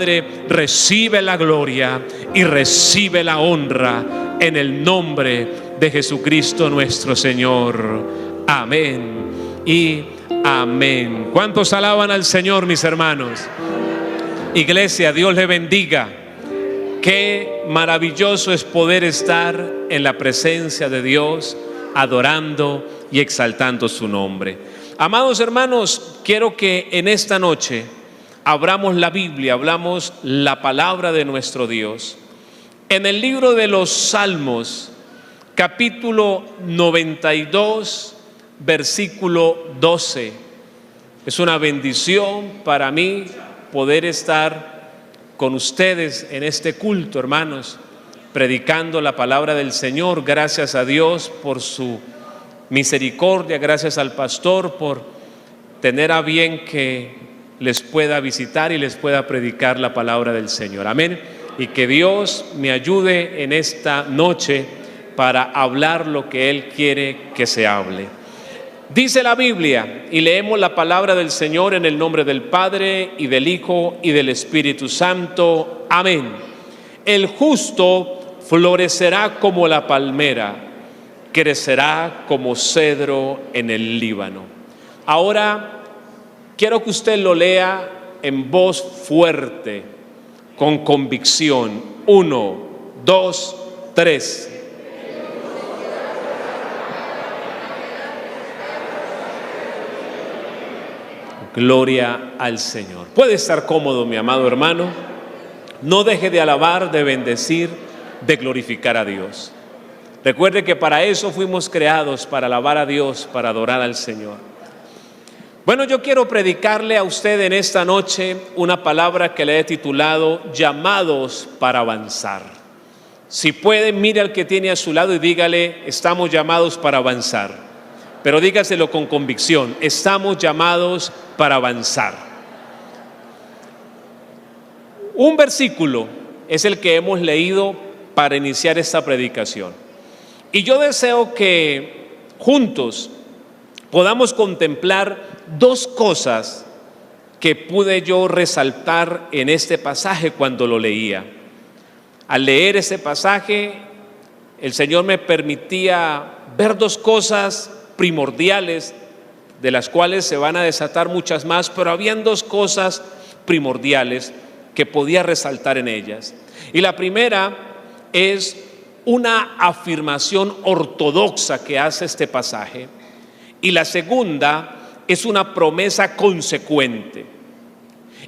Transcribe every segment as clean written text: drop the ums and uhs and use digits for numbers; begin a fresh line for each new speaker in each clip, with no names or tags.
Padre, recibe la gloria y recibe la honra en el nombre de Jesucristo nuestro Señor. Amén y amén. ¿Cuántos alaban al Señor, mis hermanos? Iglesia, Dios le bendiga. Qué maravilloso es poder estar en la presencia de Dios, adorando y exaltando su nombre. Amados hermanos, quiero que en esta noche abramos la Biblia, hablamos la palabra de nuestro Dios. En el libro de los Salmos, capítulo 92, versículo 12. Es una bendición para mí poder estar con ustedes en este culto, hermanos, predicando la palabra del Señor. Gracias a Dios por su misericordia, gracias al pastor por tener a bien que les pueda visitar y les pueda predicar la palabra del Señor. Amén. Y que Dios me ayude en esta noche para hablar lo que Él quiere que se hable. Dice la Biblia, y leemos la palabra del Señor en el nombre del Padre y del Hijo y del Espíritu Santo. Amén. El justo florecerá como la palmera, crecerá como cedro en el Líbano. Ahora quiero que usted lo lea en voz fuerte, con convicción. 1, 2, 3. Gloria al Señor. Puede estar cómodo, mi amado hermano. No deje de alabar, de bendecir, de glorificar a Dios. Recuerde que para eso fuimos creados, para alabar a Dios, para adorar al Señor. Bueno, yo quiero predicarle a usted en esta noche una palabra que le he titulado Llamados para avanzar. Si puede, mire al que tiene a su lado y dígale: estamos llamados para avanzar. Pero dígaselo con convicción: estamos llamados para avanzar. Un versículo es el que hemos leído para iniciar esta predicación. Y yo deseo que juntos podamos contemplar dos cosas que pude yo resaltar en este pasaje cuando lo leía. Al leer este pasaje, el Señor me permitía ver dos cosas primordiales, de las cuales se van a desatar muchas más, pero habían dos cosas primordiales que podía resaltar en ellas. Y la primera es una afirmación ortodoxa que hace este pasaje, y la segunda es una promesa consecuente.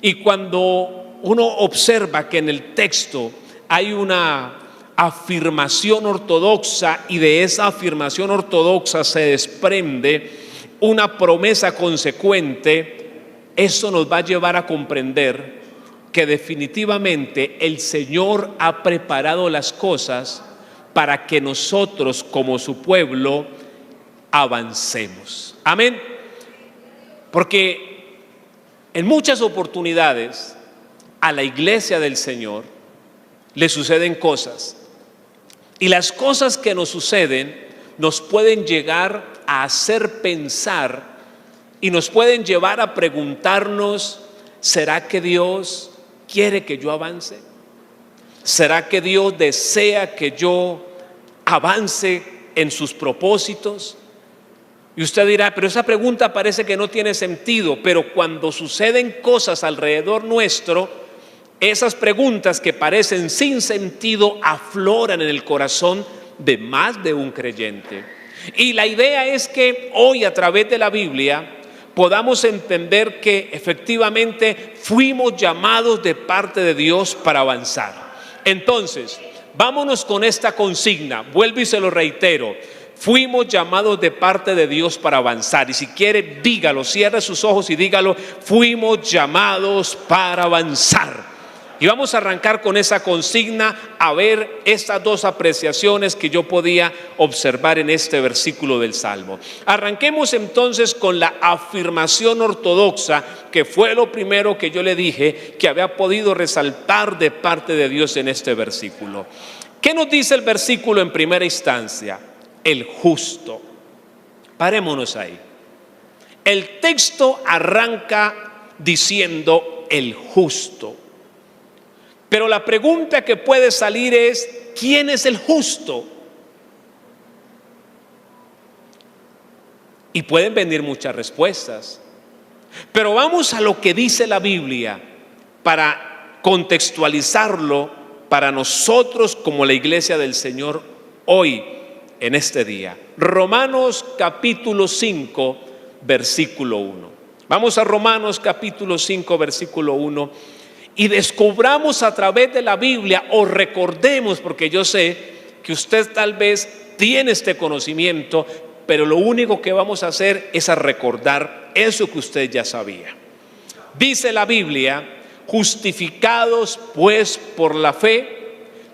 Y cuando uno observa que en el texto hay una afirmación ortodoxa y de esa afirmación ortodoxa se desprende una promesa consecuente, eso nos va a llevar a comprender que definitivamente el Señor ha preparado las cosas para que nosotros como su pueblo avancemos. Amén. Porque en muchas oportunidades a la iglesia del Señor le suceden cosas, y las cosas que nos suceden nos pueden llegar a hacer pensar y nos pueden llevar a preguntarnos: ¿será que Dios quiere que yo avance? ¿Será que Dios desea que yo avance en sus propósitos? Y usted dirá: pero esa pregunta parece que no tiene sentido. Pero cuando suceden cosas alrededor nuestro, esas preguntas que parecen sin sentido afloran en el corazón de más de un creyente. Y la idea es que hoy, a través de la Biblia, podamos entender que efectivamente fuimos llamados de parte de Dios para avanzar. Entonces, vámonos con esta consigna. Vuelvo y se lo reitero: fuimos llamados de parte de Dios para avanzar. Y si quiere, dígalo, cierre sus ojos y dígalo: fuimos llamados para avanzar. Y vamos a arrancar con esa consigna a ver estas dos apreciaciones que yo podía observar en este versículo del Salmo. Arranquemos entonces con la afirmación ortodoxa, que fue lo primero que yo le dije que había podido resaltar de parte de Dios en este versículo. ¿Qué nos dice el versículo en primera instancia? El justo. Parémonos ahí. El texto arranca diciendo el justo. Pero la pregunta que puede salir es: ¿quién es el justo? Y pueden venir muchas respuestas. Pero vamos a lo que dice la Biblia para contextualizarlo para nosotros como la iglesia del Señor hoy, en este día. Romanos capítulo 5, versículo 1. Vamos a Romanos capítulo 5, versículo 1, y descubramos a través de la Biblia, o recordemos, porque yo sé que usted tal vez tiene este conocimiento, pero lo único que vamos a hacer es a recordar eso que usted ya sabía. Dice la Biblia: justificados pues por la fe,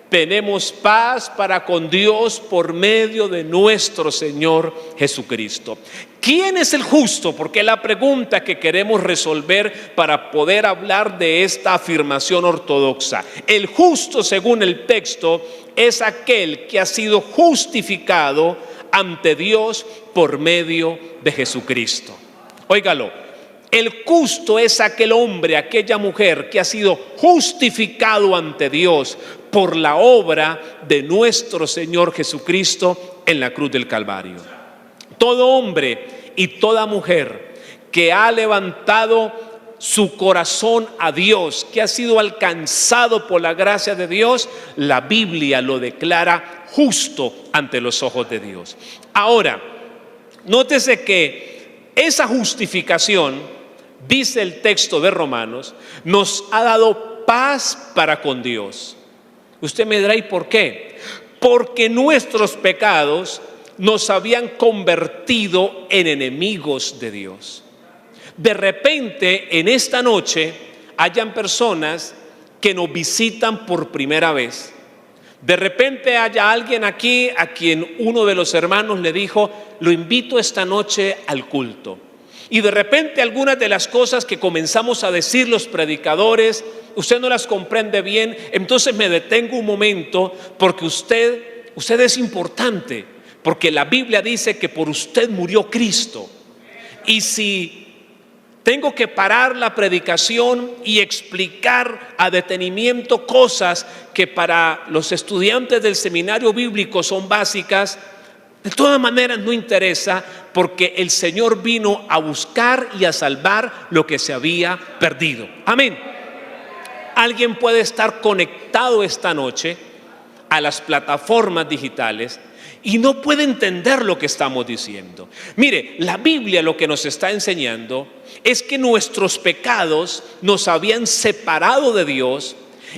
tenemos paz para con Dios por medio de nuestro Señor Jesucristo. ¿Quién es el justo? Porque es la pregunta que queremos resolver para poder hablar de esta afirmación ortodoxa. El justo, según el texto, es aquel que ha sido justificado ante Dios por medio de Jesucristo. Óigalo, el justo es aquel hombre, aquella mujer que ha sido justificado ante Dios por la obra de nuestro Señor Jesucristo en la cruz del Calvario. Todo hombre y toda mujer que ha levantado su corazón a Dios, que ha sido alcanzado por la gracia de Dios, la Biblia lo declara justo ante los ojos de Dios. Ahora, nótese que esa justificación, dice el texto de Romanos, nos ha dado paz para con Dios. Usted me dirá: ¿y por qué? Porque nuestros pecados nos habían convertido en enemigos de Dios. De repente, en esta noche, hayan personas que nos visitan por primera vez. De repente haya alguien aquí a quien uno de los hermanos le dijo: lo invito esta noche al culto. Y de repente algunas de las cosas que comenzamos a decir los predicadores, usted no las comprende bien. Entonces me detengo un momento, porque usted es importante, porque la Biblia dice que por usted murió Cristo. Y si tengo que parar la predicación y explicar a detenimiento cosas que para los estudiantes del seminario bíblico son básicas, de todas maneras no interesa, porque el Señor vino a buscar y a salvar lo que se había perdido. Amén. Alguien puede estar conectado esta noche a las plataformas digitales y no puede entender lo que estamos diciendo. Mire, la Biblia lo que nos está enseñando es que nuestros pecados nos habían separado de Dios,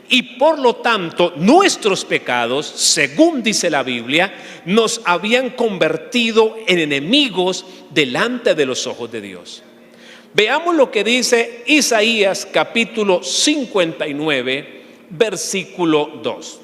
y por lo tanto nuestros pecados, según dice la Biblia, nos habían convertido en enemigos delante de los ojos de Dios. Veamos lo que dice Isaías capítulo 59, versículo 2.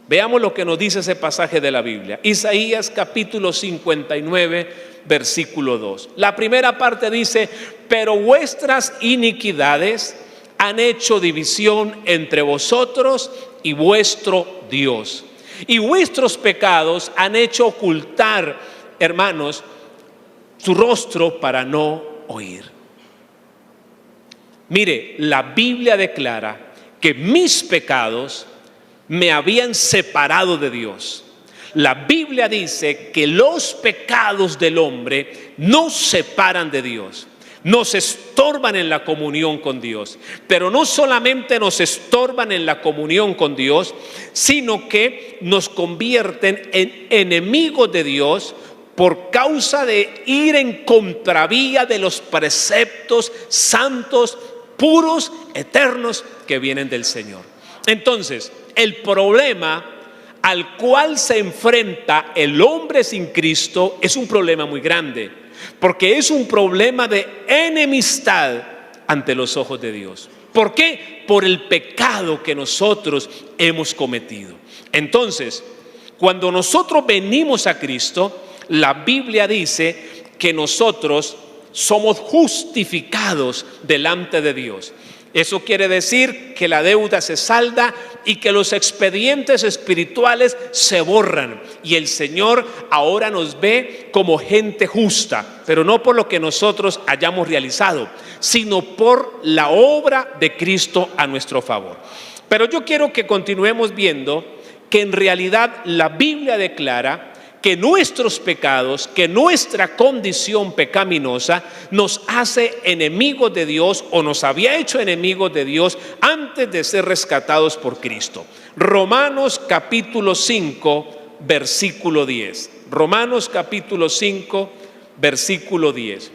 Veamos lo que nos dice ese pasaje de la Biblia. Isaías capítulo 59, versículo 2. La primera parte dice: pero vuestras iniquidades han hecho división entre vosotros y vuestro Dios, y vuestros pecados han hecho ocultar, hermanos, su rostro para no oír. Mire, la Biblia declara que mis pecados me habían separado de Dios. La Biblia dice que los pecados del hombre nos separan de Dios, nos estorban en la comunión con Dios. Pero no solamente nos estorban en la comunión con Dios, sino que nos convierten en enemigos de Dios por causa de ir en contravía de los preceptos santos, puros, eternos que vienen del Señor. Entonces, el problema al cual se enfrenta el hombre sin Cristo es un problema muy grande, porque es un problema de enemistad ante los ojos de Dios. ¿Por qué? Por el pecado que nosotros hemos cometido. Entonces, cuando nosotros venimos a Cristo, la Biblia dice que nosotros somos justificados delante de Dios. Eso quiere decir que la deuda se salda y que los expedientes espirituales se borran. Y el Señor ahora nos ve como gente justa, pero no por lo que nosotros hayamos realizado, sino por la obra de Cristo a nuestro favor. Pero yo quiero que continuemos viendo que en realidad la Biblia declara que nuestros pecados, que nuestra condición pecaminosa nos hace enemigos de Dios, o nos había hecho enemigos de Dios antes de ser rescatados por Cristo. Romanos capítulo 5, versículo 10. Romanos capítulo 5, versículo 10.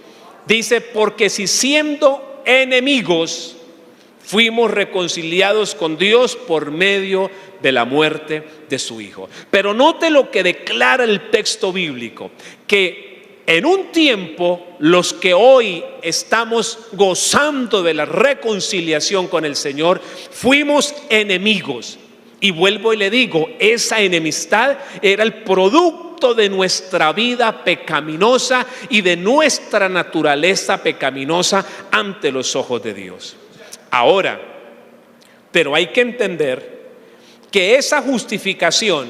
Dice: porque si siendo enemigos fuimos reconciliados con Dios por medio de la muerte de su Hijo. Pero note lo que declara el texto bíblico, que en un tiempo los que hoy estamos gozando de la reconciliación con el Señor, fuimos enemigos. Y vuelvo y le digo, esa enemistad era el producto de nuestra vida pecaminosa y de nuestra naturaleza pecaminosa ante los ojos de Dios. Ahora, pero hay que entender que esa justificación,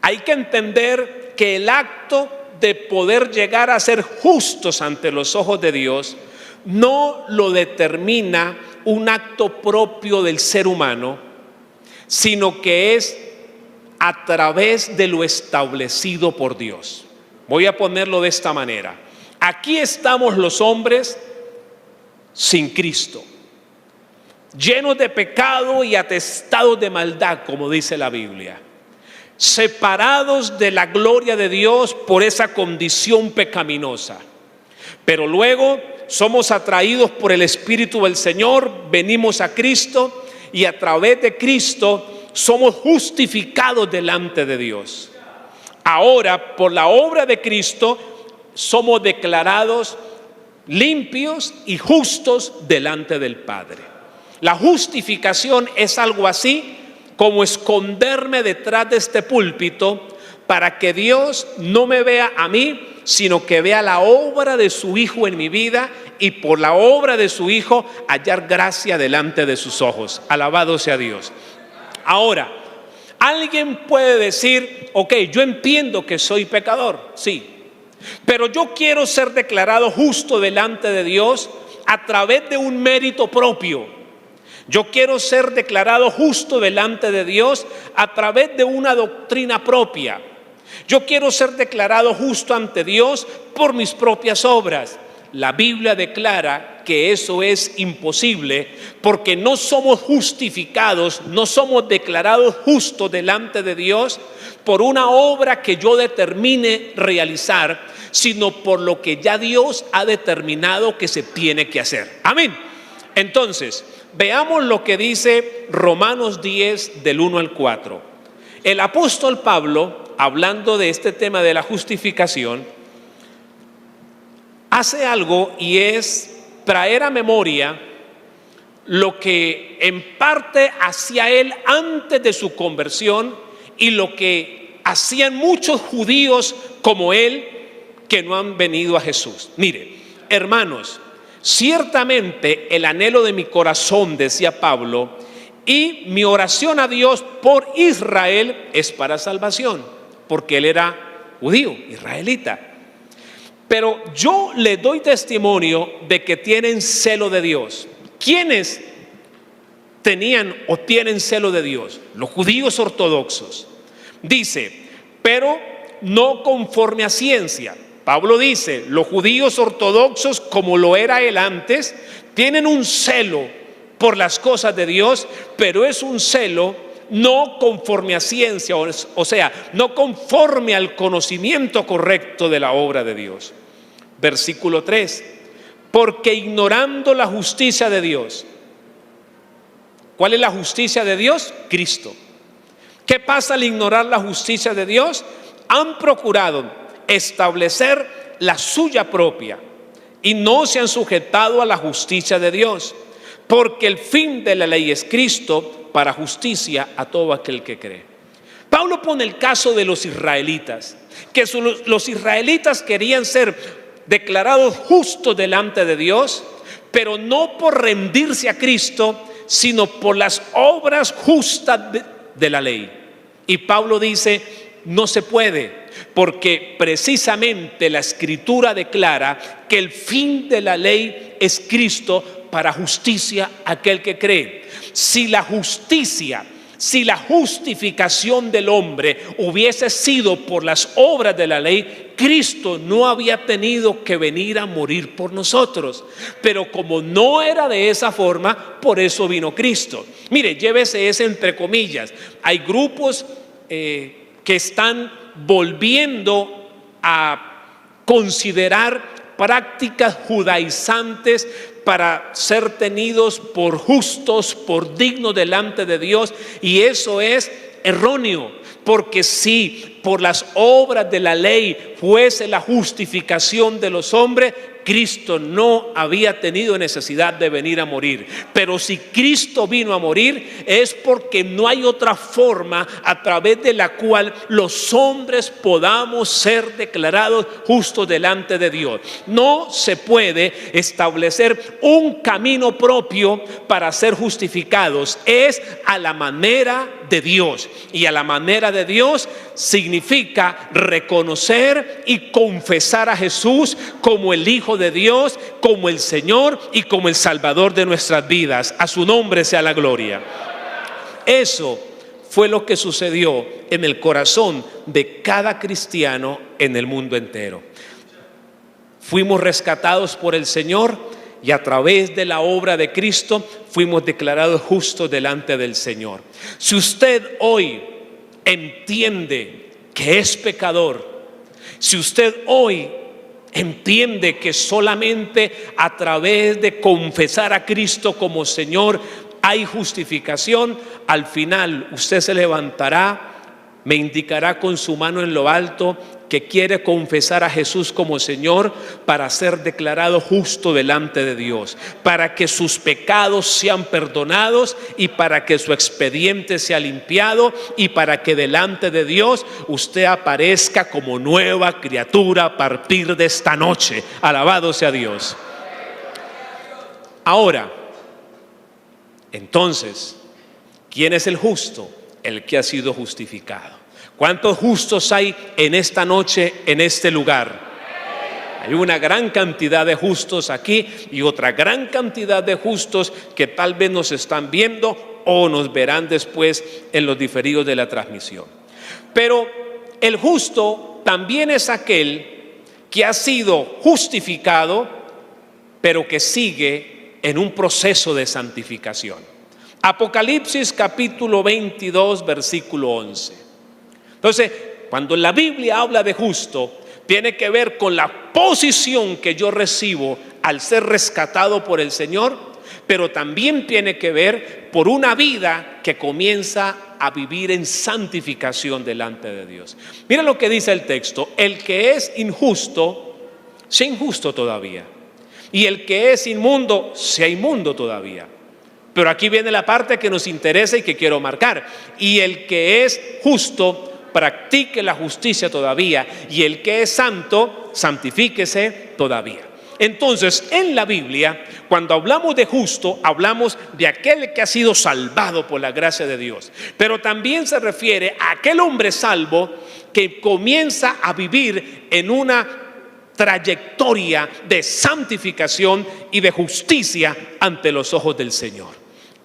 hay que entender que el acto de poder llegar a ser justos ante los ojos de Dios no lo determina un acto propio del ser humano, sino que es a través de lo establecido por Dios. Voy a ponerlo de esta manera. Aquí estamos los hombres sin Cristo, llenos de pecado y atestados de maldad, como dice la Biblia, separados de la gloria de Dios por esa condición pecaminosa. Pero luego somos atraídos por el Espíritu del Señor, venimos a Cristo y a través de Cristo somos justificados delante de Dios. Ahora, por la obra de Cristo, somos declarados limpios y justos delante del Padre. La justificación es algo así como esconderme detrás de este púlpito para que Dios no me vea a mí, sino que vea la obra de su Hijo en mi vida, y por la obra de su Hijo hallar gracia delante de sus ojos. Alabado sea Dios. Ahora, alguien puede decir: ok, yo entiendo que soy pecador, sí, pero yo quiero ser declarado justo delante de Dios a través de un mérito propio. Yo quiero ser declarado justo delante de Dios a través de una doctrina propia. Yo quiero ser declarado justo ante Dios por mis propias obras. La Biblia declara que eso es imposible, porque no somos justificados, no somos declarados justos delante de Dios por una obra que yo determine realizar, sino por lo que ya Dios ha determinado que se tiene que hacer. Amén. Entonces, veamos lo que dice Romanos 10 del 1 al 4. El apóstol Pablo, hablando de este tema de la justificación, hace algo, y es traer a memoria lo que en parte hacía él antes de su conversión y lo que hacían muchos judíos como él que no han venido a Jesús. Mire, hermanos, ciertamente el anhelo de mi corazón, decía Pablo, y mi oración a Dios por Israel es para salvación, porque él era judío, israelita. Pero yo le doy testimonio de que tienen celo de Dios. ¿Quiénes tenían o tienen celo de Dios? Los judíos ortodoxos. Dice, pero no conforme a ciencia. Pablo dice, los judíos ortodoxos, como lo era él antes, tienen un celo por las cosas de Dios, pero es un celo no conforme a ciencia, o sea, no conforme al conocimiento correcto de la obra de Dios. Versículo 3, porque ignorando la justicia de Dios. ¿Cuál es la justicia de Dios? Cristo. ¿Qué pasa al ignorar la justicia de Dios? Han procurado establecer la suya propia y no se han sujetado a la justicia de Dios, porque el fin de la ley es Cristo para justicia a todo aquel que cree. Pablo pone el caso de los israelitas, que los israelitas querían ser declarados justos delante de Dios, pero no por rendirse a Cristo, sino por las obras justas de la ley. Y Pablo dice, no se puede, porque precisamente la Escritura declara que el fin de la ley es Cristo para justicia a aquel que cree. Si la justificación del hombre hubiese sido por las obras de la ley, Cristo no había tenido que venir a morir por nosotros. Pero como no era de esa forma, por eso vino Cristo. Mire, llévese ese entre comillas. Hay grupos que están volviendo a considerar prácticas judaizantes para ser tenidos por justos, por dignos delante de Dios, y eso es erróneo, porque si por las obras de la ley fuese la justificación de los hombres, Cristo no había tenido necesidad de venir a morir. Pero si Cristo vino a morir, es porque no hay otra forma a través de la cual los hombres podamos ser declarados justos delante de Dios. No se puede establecer un camino propio para ser justificados. Es a la manera de Dios. Y a la manera de Dios significa reconocer y confesar a Jesús como el Hijo de Dios, como el Señor y como el Salvador de nuestras vidas. A su nombre sea la gloria. Eso fue lo que sucedió en el corazón de cada cristiano en el mundo entero. Fuimos rescatados por el Señor y a través de la obra de Cristo fuimos declarados justos delante del Señor. Si usted hoy entiende que es pecador, si usted hoy entiende que solamente a través de confesar a Cristo como Señor hay justificación, al final usted se levantará, me indicará con su mano en lo alto que quiere confesar a Jesús como Señor para ser declarado justo delante de Dios, para que sus pecados sean perdonados y para que su expediente sea limpiado y para que delante de Dios usted aparezca como nueva criatura a partir de esta noche. Alabado sea Dios. Ahora, entonces, ¿quién es el justo? El que ha sido justificado. ¿Cuántos justos hay en esta noche, en este lugar? Hay una gran cantidad de justos aquí y otra gran cantidad de justos que tal vez nos están viendo o nos verán después en los diferidos de la transmisión. Pero el justo también es aquel que ha sido justificado, pero que sigue en un proceso de santificación. Apocalipsis capítulo 22, versículo 11. Entonces, cuando la Biblia habla de justo, tiene que ver con la posición que yo recibo al ser rescatado por el Señor, pero también tiene que ver por una vida que comienza a vivir en santificación delante de Dios. Mira lo que dice el texto: el que es injusto, sea injusto todavía, y el que es inmundo, sea inmundo todavía. Pero aquí viene la parte que nos interesa y que quiero marcar: y el que es justo, practique la justicia todavía, y el que es santo, santifíquese todavía. Entonces, en la Biblia, cuando hablamos de justo, hablamos de aquel que ha sido salvado por la gracia de Dios, pero también se refiere a aquel hombre salvo que comienza a vivir en una trayectoria de santificación y de justicia ante los ojos del Señor.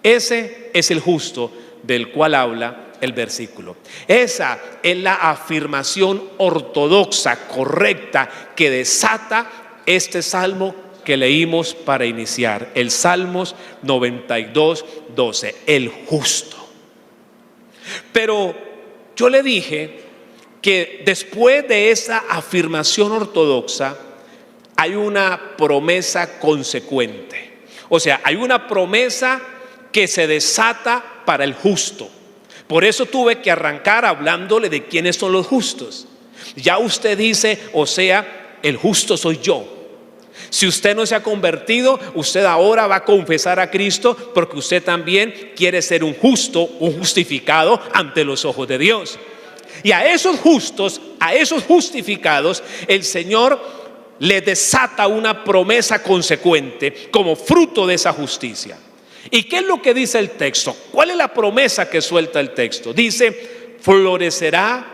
Ese es el justo del cual habla el versículo. Esa es la afirmación ortodoxa, correcta, que desata este salmo que leímos para iniciar, el Salmos 92, 12, el justo. Pero yo le dije que después de esa afirmación ortodoxa hay una promesa consecuente. O sea, hay una promesa que se desata para el justo. Por eso tuve que arrancar hablándole de quiénes son los justos. Ya usted dice, o sea, el justo soy yo. Si usted no se ha convertido, usted ahora va a confesar a Cristo, porque usted también quiere ser un justo, un justificado ante los ojos de Dios. Y a esos justos, a esos justificados, el Señor le desata una promesa consecuente como fruto de esa justicia. ¿Y qué es lo que dice el texto? ¿Cuál es la promesa que suelta el texto? Dice, florecerá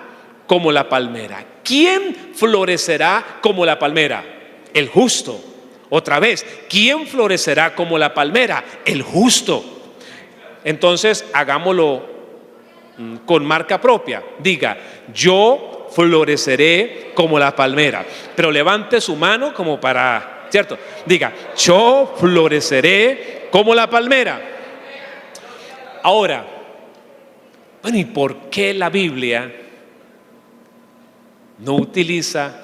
como la palmera. ¿Quién florecerá como la palmera? El justo. Otra vez, ¿quién florecerá como la palmera? El justo. Entonces, hagámoslo con marca propia. Diga, yo floreceré como la palmera. Pero levante su mano como para, ¿cierto? Diga, yo floreceré como la palmera. Ahora, bueno, ¿y por qué la Biblia no utiliza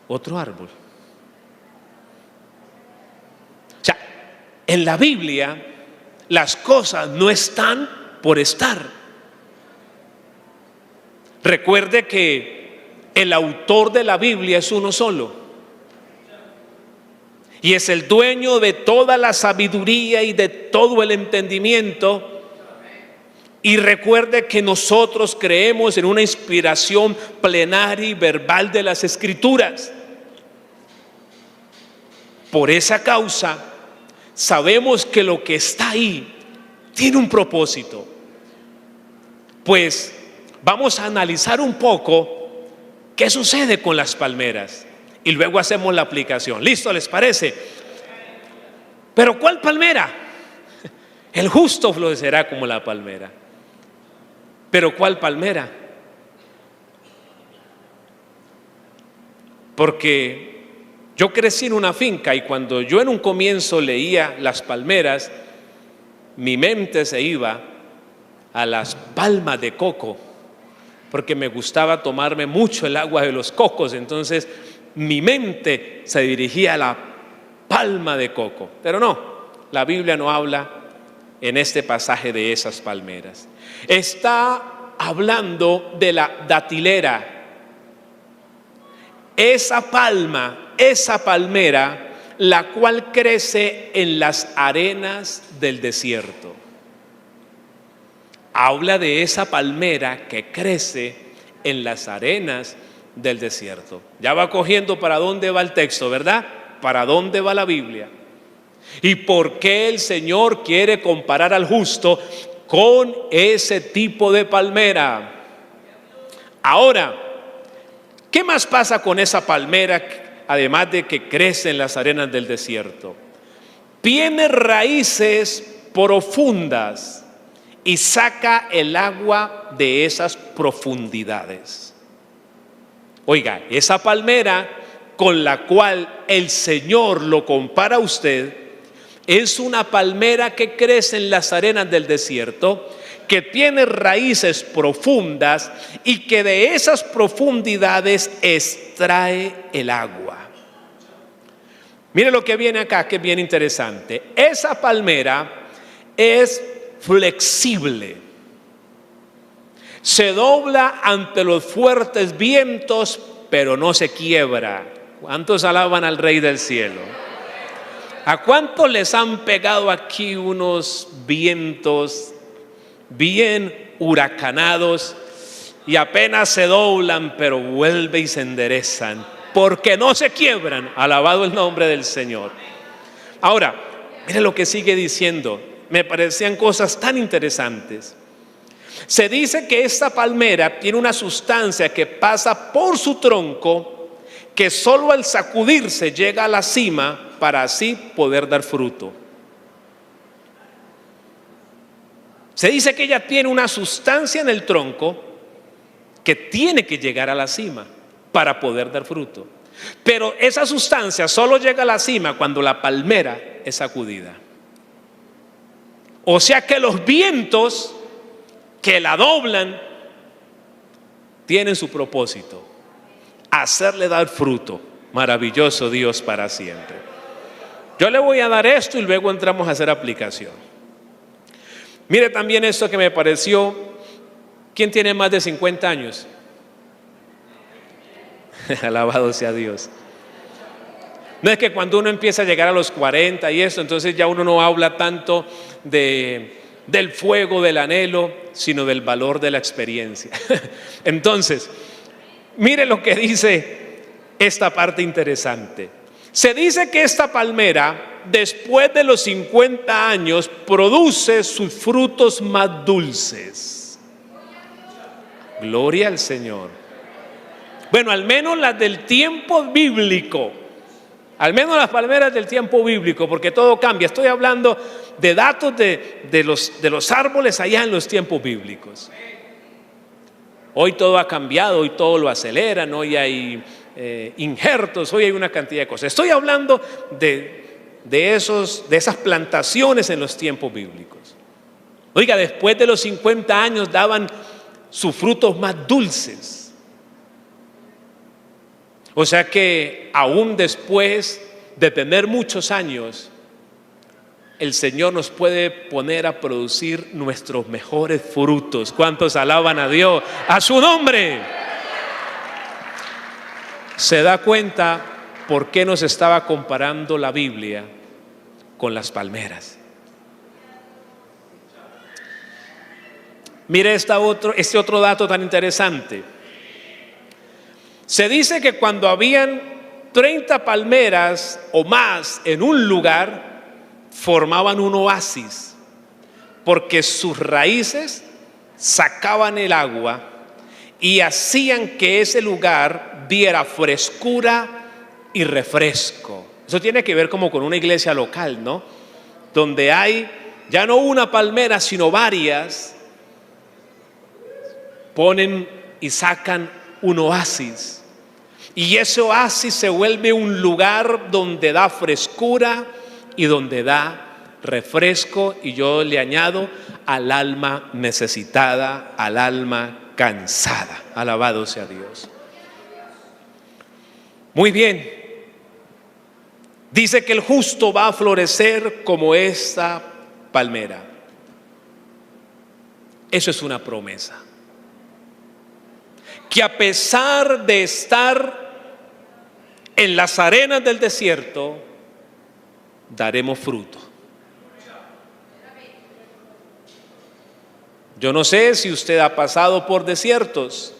otro árbol? O sea, en la Biblia las cosas no están por estar. Recuerde que el autor de la Biblia es uno solo y es el dueño de toda la sabiduría y de todo el entendimiento. Y recuerde que nosotros creemos en una inspiración plenaria y verbal de las Escrituras. Por esa causa, sabemos que lo que está ahí tiene un propósito. Pues vamos a analizar un poco qué sucede con las palmeras y luego hacemos la aplicación. ¿Listo? ¿Les parece? ¿Pero cuál palmera? El justo florecerá como la palmera. ¿Pero cuál palmera? Porque yo crecí en una finca y cuando yo en un comienzo leía las palmeras, mi mente se iba a las palmas de coco, porque me gustaba tomarme mucho el agua de los cocos. Entonces mi mente se dirigía a la palma de coco. Pero no, la Biblia no habla en este pasaje de esas palmeras. Está hablando de la datilera. Esa palma, esa palmera, la cual crece en las arenas del desierto. Habla de esa palmera que crece en las arenas del desierto. Ya va cogiendo para dónde va el texto, ¿verdad? ¿Para dónde va la Biblia? ¿Y por qué el Señor quiere comparar al justo con ese tipo de palmera? Ahora, ¿qué más pasa con esa palmera, además de que crece en las arenas del desierto? Tiene raíces profundas y saca el agua de esas profundidades. Oiga, esa palmera con la cual el Señor lo compara a usted es una palmera que crece en las arenas del desierto, que tiene raíces profundas y que de esas profundidades extrae el agua. Mire lo que viene acá, que es bien interesante. Esa palmera es flexible, se dobla ante los fuertes vientos, pero no se quiebra. ¿Cuántos alaban al Rey del Cielo? ¿A cuántos les han pegado aquí unos vientos bien huracanados y apenas se doblan, pero vuelven y se enderezan porque no se quiebran? Alabado el nombre del Señor. Ahora, mire lo que sigue diciendo. Me parecían cosas tan interesantes. Se dice que esta palmera tiene una sustancia que pasa por su tronco, que solo al sacudirse llega a la cima para así poder dar fruto. Se dice que ella tiene una sustancia en el tronco que tiene que llegar a la cima para poder dar fruto. Pero esa sustancia solo llega a la cima cuando la palmera es sacudida. O sea que los vientos que la doblan tienen su propósito: hacerle dar fruto. Maravilloso Dios para siempre. Yo le voy a dar esto y luego entramos a hacer aplicación. Mire también esto que me pareció. ¿Quién tiene más de 50 años? Alabado sea Dios. No es que cuando uno empieza a llegar a los 40 y eso, entonces ya uno no habla tanto del fuego, del anhelo, sino del valor de la experiencia. Entonces, mire lo que dice esta parte interesante. Se dice que esta palmera, después de los 50 años, produce sus frutos más dulces. Gloria al Señor. Bueno, al menos las del tiempo bíblico. Al menos las palmeras del tiempo bíblico, porque todo cambia. Estoy hablando de datos de los árboles allá en los tiempos bíblicos. Hoy todo ha cambiado, hoy todo lo aceleran, hoy hay injertos, hoy hay una cantidad de cosas. Estoy hablando de esas plantaciones en los tiempos bíblicos. Oiga, después de los 50 años daban sus frutos más dulces. O sea que aún después de tener muchos años, el Señor nos puede poner a producir nuestros mejores frutos. ¿Cuántos alaban a Dios? ¡A su nombre! ¿Se da cuenta por qué nos estaba comparando la Biblia con las palmeras? Mire este otro dato tan interesante. Se dice que cuando habían 30 palmeras o más en un lugar, formaban un oasis, porque sus raíces sacaban el agua y hacían que ese lugar diera frescura y refresco. Eso tiene que ver como con una iglesia local, ¿no? Donde hay ya no una palmera, sino varias, ponen y sacan un oasis. Y ese oasis se vuelve un lugar donde da frescura y donde da refresco, y yo le añado, al alma necesitada, al alma cansada. Alabado sea Dios. Muy bien. Dice que el justo va a florecer como esta palmera. Eso es una promesa. Que a pesar de estar en las arenas del desierto, daremos fruto. Yo no sé si usted ha pasado por desiertos,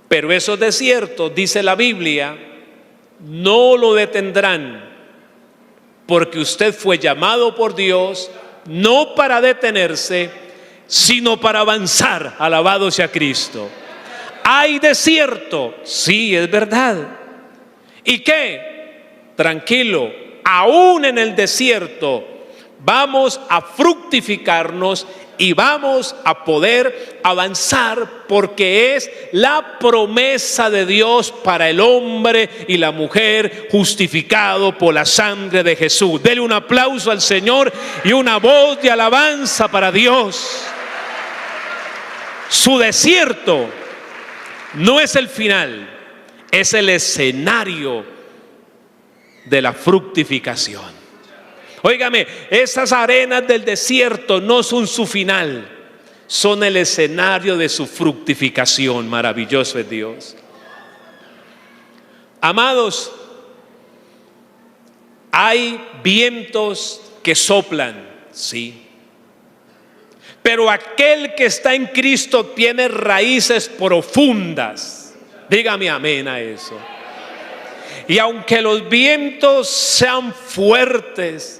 pero esos desiertos, dice la Biblia, no lo detendrán, porque usted fue llamado por Dios no para detenerse, sino para avanzar. Alabado sea Cristo. ¿Hay desierto? Sí, es verdad. ¿Y qué? Tranquilo, aún en el desierto vamos a fructificarnos y vamos a poder avanzar, porque es la promesa de Dios para el hombre y la mujer justificado por la sangre de Jesús. Dele un aplauso al Señor y una voz de alabanza para Dios. Su desierto no es el final, es el escenario de la fructificación. Óigame, esas arenas del desierto no son su final, son el escenario de su fructificación. Maravilloso es Dios. Amados, hay vientos que soplan, sí, pero aquel que está en Cristo tiene raíces profundas. Dígame amén a eso. Y aunque los vientos sean fuertes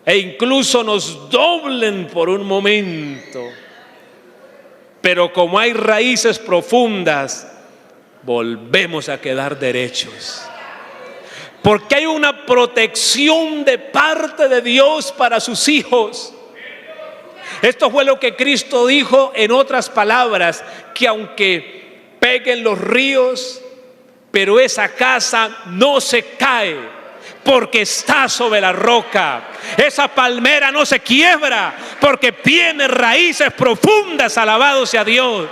e incluso nos doblen por un momento, pero como hay raíces profundas, volvemos a quedar derechos. Porque hay una protección de parte de Dios para sus hijos. Esto fue lo que Cristo dijo, en otras palabras, que aunque peguen los ríos, pero esa casa no se cae, porque está sobre la roca. Esa palmera no se quiebra, porque tiene raíces profundas. Alabado sea Dios.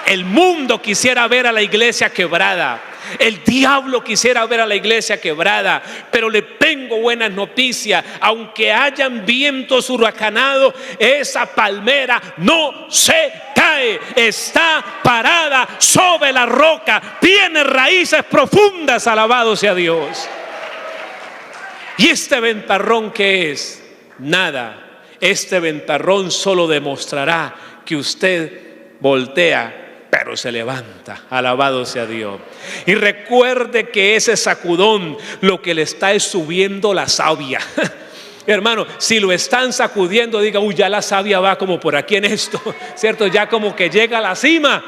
El mundo quisiera ver a la iglesia quebrada, el diablo quisiera ver a la iglesia quebrada, pero le tengo buenas noticias. Aunque hayan vientos huracanados, esa palmera no se cae, está parada sobre la roca, tiene raíces profundas. Alabado sea Dios. ¿Y este ventarrón qué es? Nada. Este ventarrón solo demostrará que usted voltea, pero se levanta. Alabado sea Dios. Y recuerde que ese sacudón lo que le está es subiendo la savia. Hermano, si lo están sacudiendo, diga, uy, ya la savia va como por aquí en esto, ¿cierto? Ya como que llega a la cima.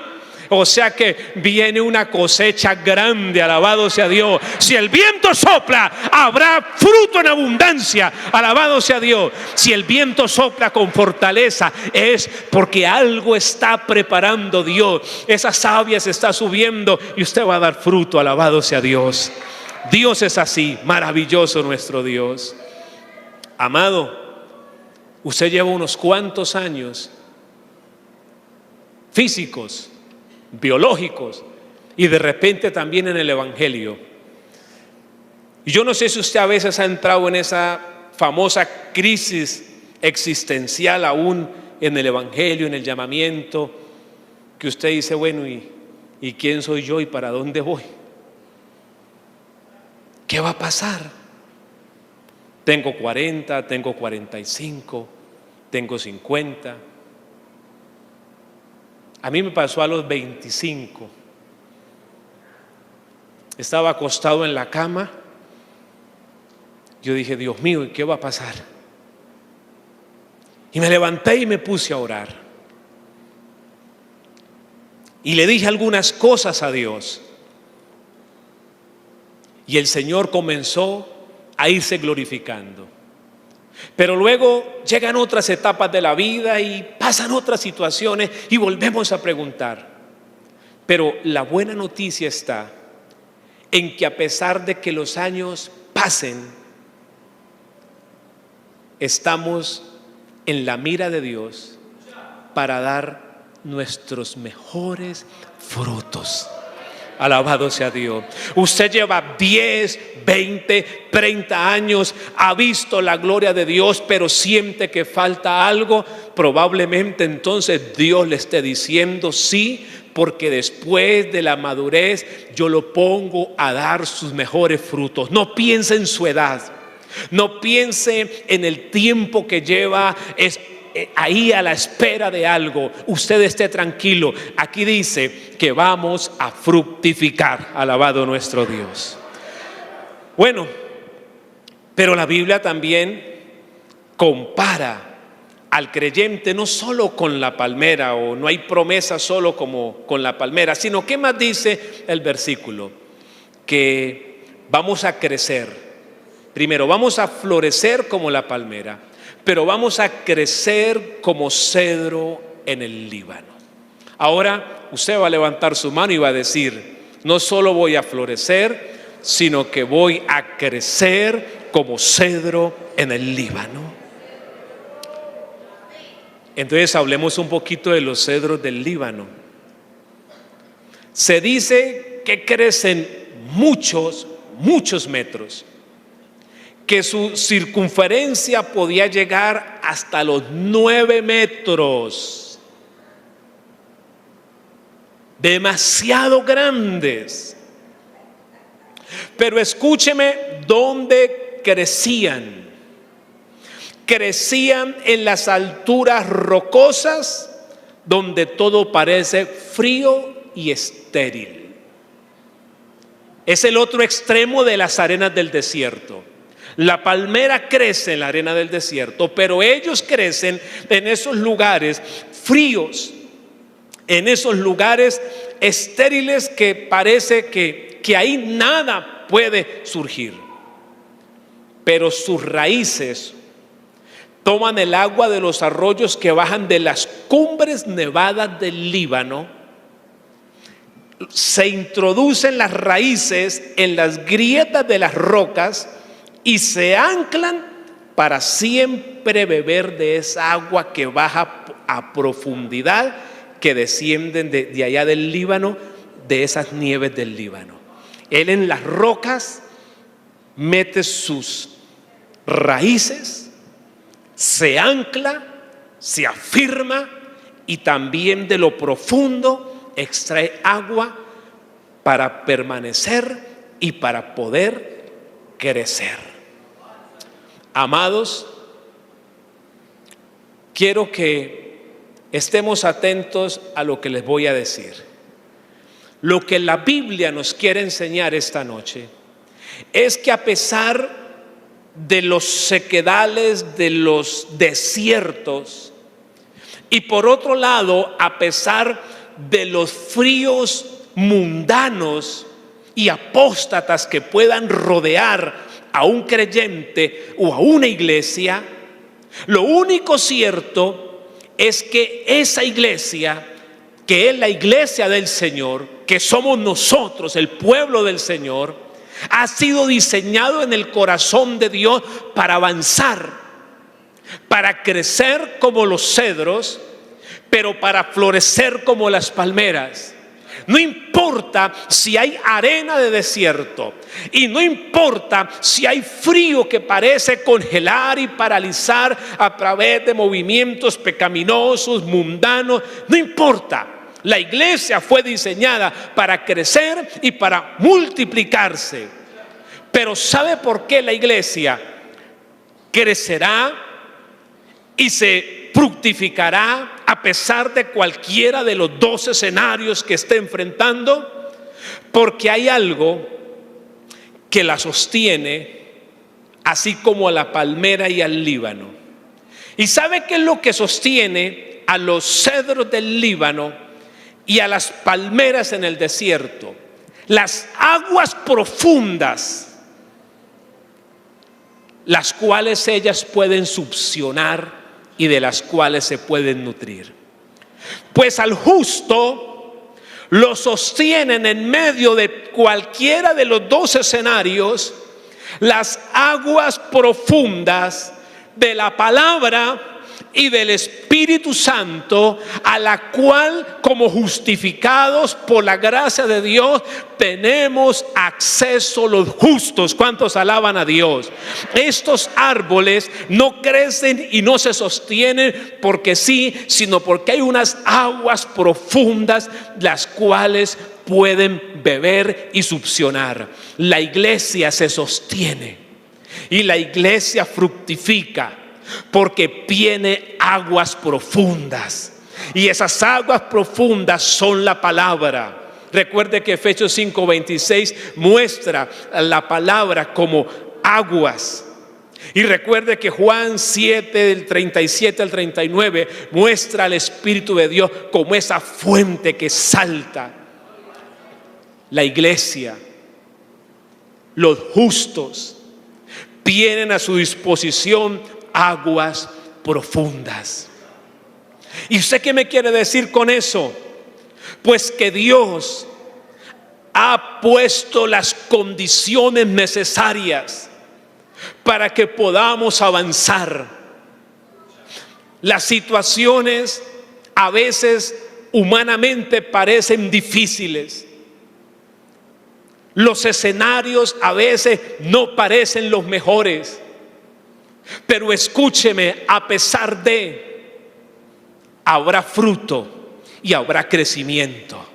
O sea que viene una cosecha grande, alabado sea Dios. Si el viento sopla, habrá fruto en abundancia, alabado sea Dios. Si el viento sopla con fortaleza, es porque algo está preparando Dios. Esa savia se está subiendo y usted va a dar fruto, alabado sea Dios. Dios es así, maravilloso nuestro Dios. Amado, usted lleva unos cuantos años físicos, biológicos y de repente también en el Evangelio. Y yo no sé si usted a veces ha entrado en esa famosa crisis existencial aún en el Evangelio, en el llamamiento, que usted dice, bueno, ¿y quién soy yo y para dónde voy? ¿Qué va a pasar? Tengo 40, tengo 45, tengo 50. A mí me pasó a los 25. Estaba acostado en la cama. Yo dije, Dios mío, ¿y qué va a pasar? Y me levanté y me puse a orar. Y le dije algunas cosas a Dios. Y el Señor comenzó a irse glorificando. Pero luego llegan otras etapas de la vida y pasan otras situaciones y volvemos a preguntar. Pero la buena noticia está en que a pesar de que los años pasen, estamos en la mira de Dios para dar nuestros mejores frutos. Alabado sea Dios. Usted lleva 10, 20, 30 años, ha visto la gloria de Dios, pero siente que falta algo. Probablemente entonces Dios le esté diciendo, sí, porque después de la madurez yo lo pongo a dar sus mejores frutos. No piense en su edad, no piense en el tiempo que lleva ahí a la espera de algo. Usted esté tranquilo. Aquí dice que vamos a fructificar. Alabado nuestro Dios. Bueno, pero la Biblia también compara al creyente no solo con la palmera, o no hay promesa solo como con la palmera, sino que más dice el versículo, que vamos a crecer. Primero, vamos a florecer como la palmera, pero vamos a crecer como cedro en el Líbano. Ahora usted va a levantar su mano y va a decir, no solo voy a florecer, sino que voy a crecer como cedro en el Líbano. Entonces hablemos un poquito de los cedros del Líbano. Se dice que crecen muchos metros, que su circunferencia podía llegar hasta los 9 metros. Demasiado grandes. Pero escúcheme, ¿dónde crecían? Crecían en las alturas rocosas, donde todo parece frío y estéril. Es el otro extremo de las arenas del desierto. La palmera crece en la arena del desierto, pero ellos crecen en esos lugares fríos, en esos lugares estériles que parece que ahí nada puede surgir. Pero sus raíces toman el agua de los arroyos que bajan de las cumbres nevadas del Líbano, se introducen las raíces en las grietas de las rocas y se anclan para siempre beber de esa agua que baja a profundidad, que descienden de allá del Líbano, de esas nieves del Líbano. Él en las rocas mete sus raíces, se ancla, se afirma y también de lo profundo extrae agua para permanecer y para poder crecer. Amados, quiero que estemos atentos a lo que les voy a decir. Lo que la Biblia nos quiere enseñar esta noche es que a pesar de los sequedales, de los desiertos, y por otro lado, a pesar de los fríos mundanos y apóstatas que puedan rodear a un creyente o a una iglesia, lo único cierto es que esa iglesia, que es la iglesia del Señor, que somos nosotros, el pueblo del Señor, ha sido diseñado en el corazón de Dios para avanzar, para crecer como los cedros, pero para florecer como las palmeras. No importa si hay arena de desierto y no importa si hay frío que parece congelar y paralizar a través de movimientos pecaminosos, mundanos, no importa. La iglesia fue diseñada para crecer y para multiplicarse. Pero ¿sabe por qué la iglesia crecerá y se fructificará a pesar de cualquiera de los dos escenarios que esté enfrentando? Porque hay algo que la sostiene, así como a la palmera y al Líbano. ¿Y sabe qué es lo que sostiene a los cedros del Líbano y a las palmeras en el desierto? Las aguas profundas, las cuales ellas pueden succionar y de las cuales se pueden nutrir. Pues al justo lo sostienen en medio de cualquiera de los dos escenarios las aguas profundas de la palabra y del Espíritu Santo, a la cual, como justificados por la gracia de Dios, tenemos acceso los justos. ¿Cuántos alaban a Dios? Estos árboles no crecen y no se sostienen porque sí, sino porque hay unas aguas profundas las cuales pueden beber y succionar. La iglesia se sostiene y la iglesia fructifica porque tiene aguas profundas, y esas aguas profundas son la palabra. Recuerde que Efesios 5:26 muestra la palabra como aguas. Y recuerde que Juan 7, del 37 al 39, muestra al Espíritu de Dios como esa fuente que salta. La iglesia, los justos, tienen a su disposición aguas profundas. ¿Y usted qué me quiere decir con eso? Pues que Dios ha puesto las condiciones necesarias para que podamos avanzar. Las situaciones a veces humanamente parecen difíciles. Los escenarios a veces no parecen los mejores. Pero escúcheme, a pesar de, habrá fruto y habrá crecimiento.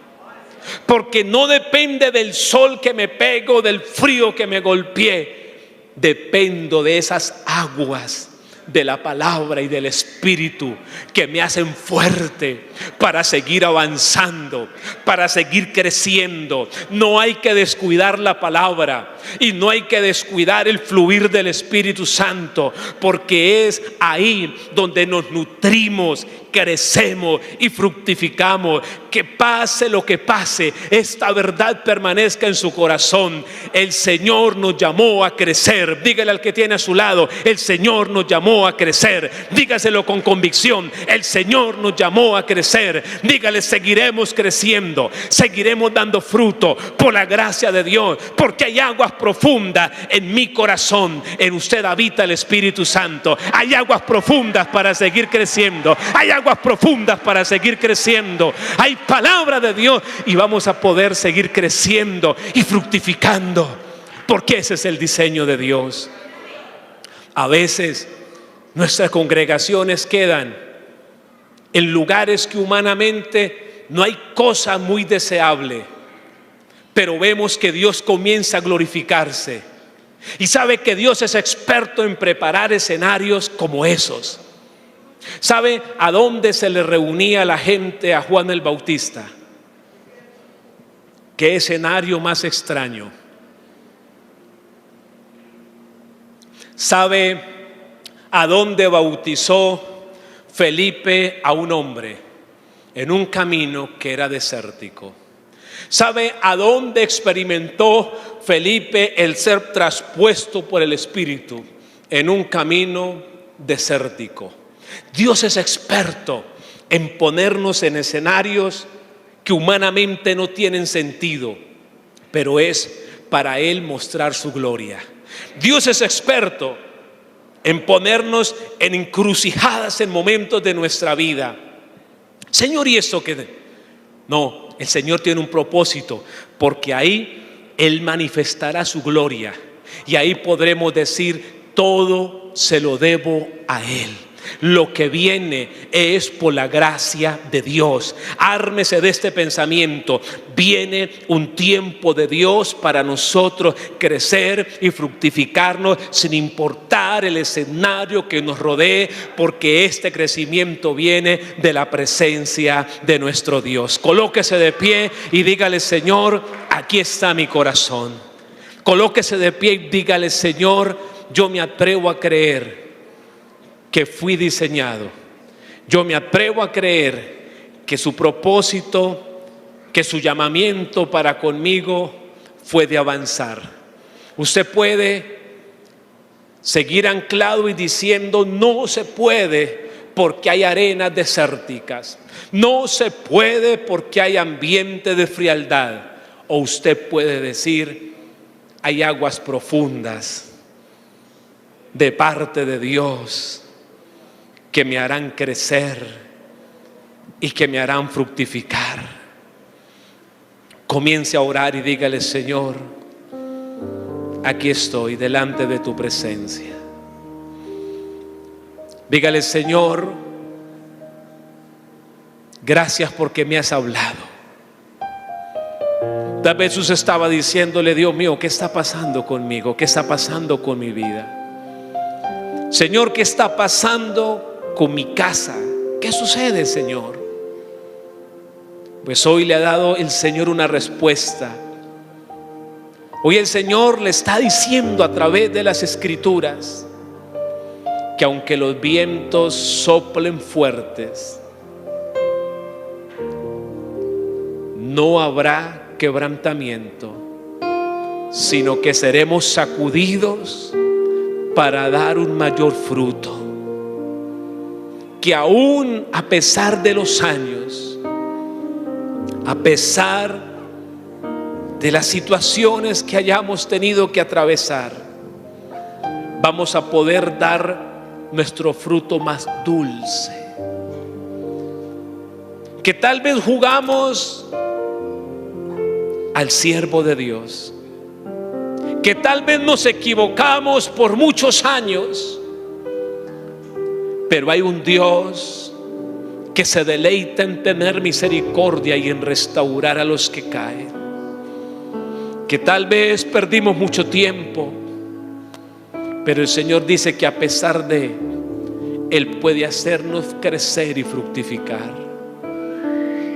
Porque no depende del sol que me pego, del frío que me golpeé. Dependo de esas aguas de la palabra y del Espíritu que me hacen fuerte para seguir avanzando, para seguir creciendo. No hay que descuidar la palabra y no hay que descuidar el fluir del Espíritu Santo, porque es ahí donde nos nutrimos, crecemos y fructificamos. Que pase lo que pase, esta verdad permanezca en su corazón. El Señor nos llamó a crecer. Dígale al que tiene a su lado: el Señor nos llamó a crecer. Dígaselo con convicción: el Señor nos llamó a crecer. Dígale: seguiremos creciendo, seguiremos dando fruto por la gracia de Dios, porque hay aguas profundas en mi corazón. En usted habita el Espíritu Santo. Hay aguas profundas para seguir creciendo. Hay aguas profundas para seguir creciendo. Hay palabra de Dios y vamos a poder seguir creciendo y fructificando, porque ese es el diseño de Dios. A veces nuestras congregaciones quedan en lugares que humanamente no hay cosa muy deseable, pero vemos que Dios comienza a glorificarse. Y sabe que Dios es experto en preparar escenarios como esos. ¿Sabe a dónde se le reunía la gente a Juan el Bautista? ¿Qué escenario más extraño? ¿Sabe a dónde bautizó Felipe a un hombre? en un camino que era desértico. ¿Sabe a dónde experimentó Felipe el ser traspuesto por el Espíritu? En un camino desértico. Dios es experto en ponernos en escenarios que humanamente no tienen sentido, pero es para Él mostrar su gloria. Dios es experto en ponernos en encrucijadas en momentos de nuestra vida. Señor, ¿y esto qué? No, el Señor tiene un propósito, porque ahí Él manifestará su gloria y ahí podremos decir: todo se lo debo a Él. Lo que viene es por la gracia de Dios. Ármese de este pensamiento: viene un tiempo de Dios para nosotros crecer y fructificarnos sin importar el escenario que nos rodee, porque este crecimiento viene de la presencia de nuestro Dios. Colóquese de pie y dígale: Señor, aquí está mi corazón. Colóquese de pie y dígale: Señor, yo me atrevo a creer que fui diseñado. Yo me atrevo a creer que su propósito, que su llamamiento para conmigo fue de avanzar. Usted puede seguir anclado y diciendo: no se puede porque hay arenas desérticas. No se puede porque hay ambiente de frialdad. O usted puede decir: hay aguas profundas de parte de Dios que me harán crecer y que me harán fructificar. Comience a orar y dígale: Señor, aquí estoy delante de tu presencia. Dígale: Señor, gracias porque me has hablado. Tal vez usted estaba diciéndole: Dios mío, ¿qué está pasando conmigo? ¿Qué está pasando con mi vida? Señor, ¿qué está pasando con mi casa? ¿Qué sucede, Señor? Pues hoy le ha dado el Señor una respuesta. Hoy el Señor le está diciendo a través de las Escrituras que aunque los vientos soplen fuertes, no habrá quebrantamiento, sino que seremos sacudidos para dar un mayor fruto. Que aún a pesar de los años, a pesar de las situaciones que hayamos tenido que atravesar, vamos a poder dar nuestro fruto más dulce. Que tal vez jugamos al siervo de Dios, que tal vez nos equivocamos por muchos años, pero hay un Dios que se deleita en tener misericordia y en restaurar a los que caen. Que tal vez perdimos mucho tiempo, pero el Señor dice que a pesar de Él puede hacernos crecer y fructificar.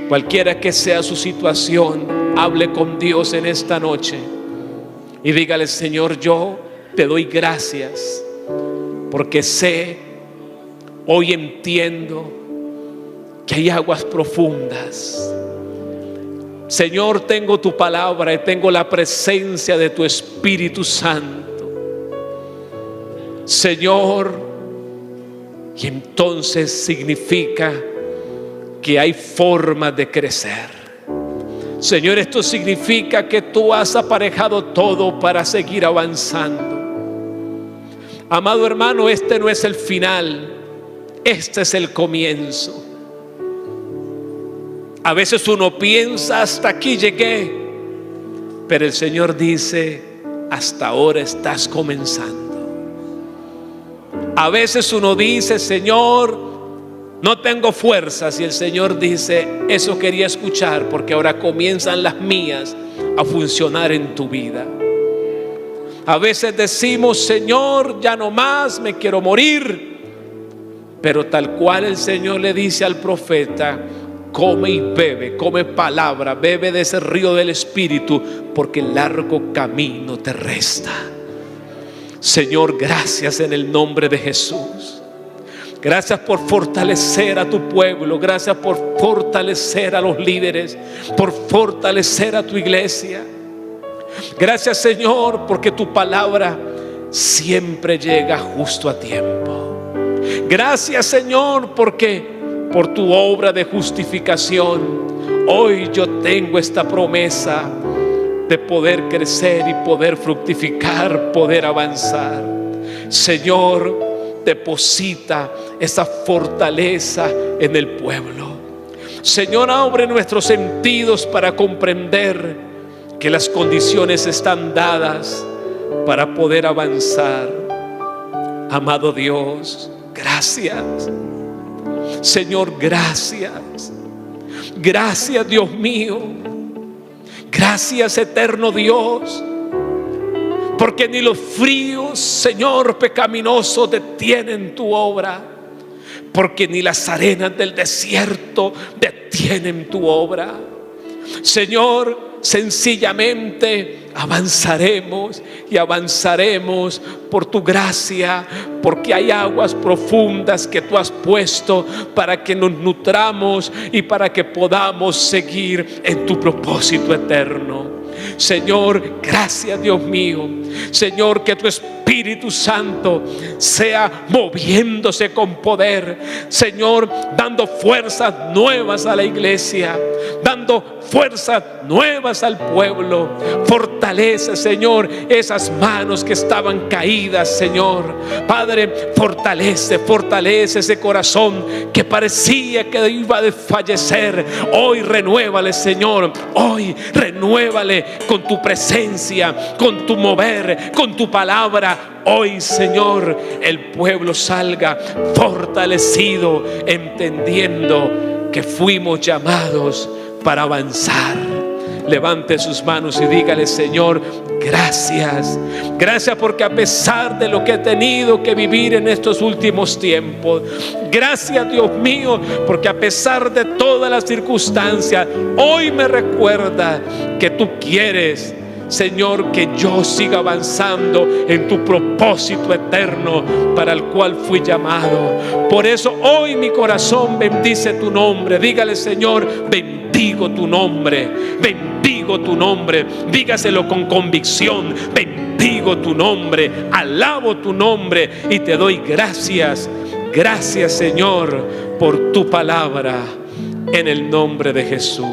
Cualquiera que sea su situación, hable con Dios en esta noche y dígale: Señor, yo te doy gracias porque sé, hoy entiendo que hay aguas profundas. Señor, tengo tu palabra y tengo la presencia de tu Espíritu Santo, Señor, y entonces significa que hay formas de crecer. Señor, esto significa que tú has aparejado todo para seguir avanzando. Amado hermano, este no es el final, este es el comienzo. A veces uno piensa: hasta aquí llegué, pero el Señor dice: hasta ahora estás comenzando. A veces uno dice: Señor, no tengo fuerzas, y el Señor dice: eso quería escuchar, porque ahora comienzan las mías a funcionar en tu vida. A veces decimos: Señor, ya no más, me quiero morir. Pero tal cual el Señor le dice al profeta: come y bebe, come palabra, bebe de ese río del Espíritu, porque el largo camino te resta. Señor, gracias en el nombre de Jesús. Gracias por fortalecer a tu pueblo. Gracias por fortalecer a los líderes, por fortalecer a tu iglesia. Gracias, Señor, porque tu palabra siempre llega justo a tiempo. Gracias, Señor, porque por tu obra de justificación hoy yo tengo esta promesa de poder crecer y poder fructificar, poder avanzar. Señor, deposita esa fortaleza en el pueblo. Señor, abre nuestros sentidos para comprender que las condiciones están dadas para poder avanzar. Amado Dios, gracias. Señor, gracias. Gracias, Dios mío. Gracias, eterno Dios, porque ni los fríos, Señor, pecaminosos detienen tu obra, porque ni las arenas del desierto detienen tu obra. Señor, sencillamente avanzaremos y avanzaremos por tu gracia, porque hay aguas profundas que tú has puesto para que nos nutramos y para que podamos seguir en tu propósito eterno. Señor, gracias, Dios mío. Señor, que tu Espíritu Santo sea moviéndose con poder, Señor, dando fuerzas nuevas a la iglesia, dando fuerzas nuevas al pueblo. Fortalece, Señor, esas manos que estaban caídas, Señor. Padre, fortalece ese corazón que parecía que iba a desfallecer. Hoy renuévale, Señor. Hoy renuévale con tu presencia, con tu mover, con tu palabra. Hoy, Señor, el pueblo salga fortalecido, entendiendo que fuimos llamados para avanzar. Levante sus manos y dígale: Señor, gracias. Gracias porque a pesar de lo que he tenido que vivir en estos últimos tiempos, gracias, Dios mío, porque a pesar de todas las circunstancias, hoy me recuerda que tú quieres, Señor, que yo siga avanzando en tu propósito eterno para el cual fui llamado. Por eso hoy mi corazón bendice tu nombre. Dígale: Señor, bendigo tu nombre, bendigo tu nombre. Dígaselo con convicción: bendigo tu nombre, alabo tu nombre y te doy gracias. Gracias, Señor, por tu palabra, en el nombre de Jesús.